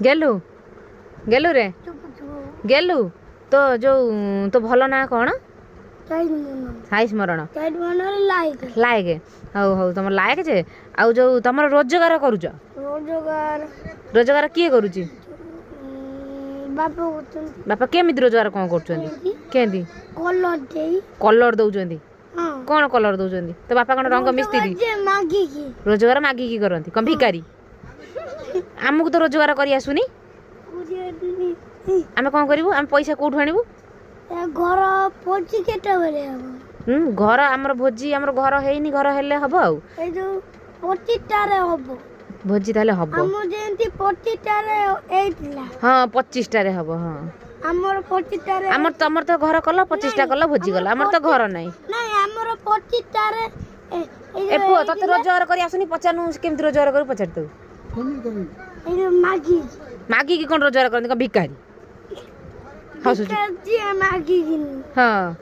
गेलु गेलु रे गेलु तो जो तो भल ना कौन साई स्मरण लायक हौ हौ तुम लायक जे आउ जो तुम रोजगार करूच रोजगार किए करूची बापा केमिति रोजगार कौन करें कलर दौरान कौन कलर दौरान तो बापा कौन रंग मिस्त्री रोजगार मागिकी करती कौन भिकारी आमको तो रोजगार कर आसुनी आम कौन करूँ आम पैसा कौटू आणबू घर भोजी केटा बेले घर आमर भोजी आमर घर हेनी घर हेले हम आउ ए जो 25 टारे हबो भोजी ताले हम हम जेंती 25 टारे एइतला हां 25 टारे हम हां हमर 25 टारे हमर तमर तो घर कल 25 टा कल भोजी गला हमर तो घर नाही नहीं हमर 25 टारे ए पो तते रोजगार करी आसुनी पचानु केमति रोजगार करू पचार तू ए मागी मागी की कोन रोजगार करन का भिकारी हसु मागी हां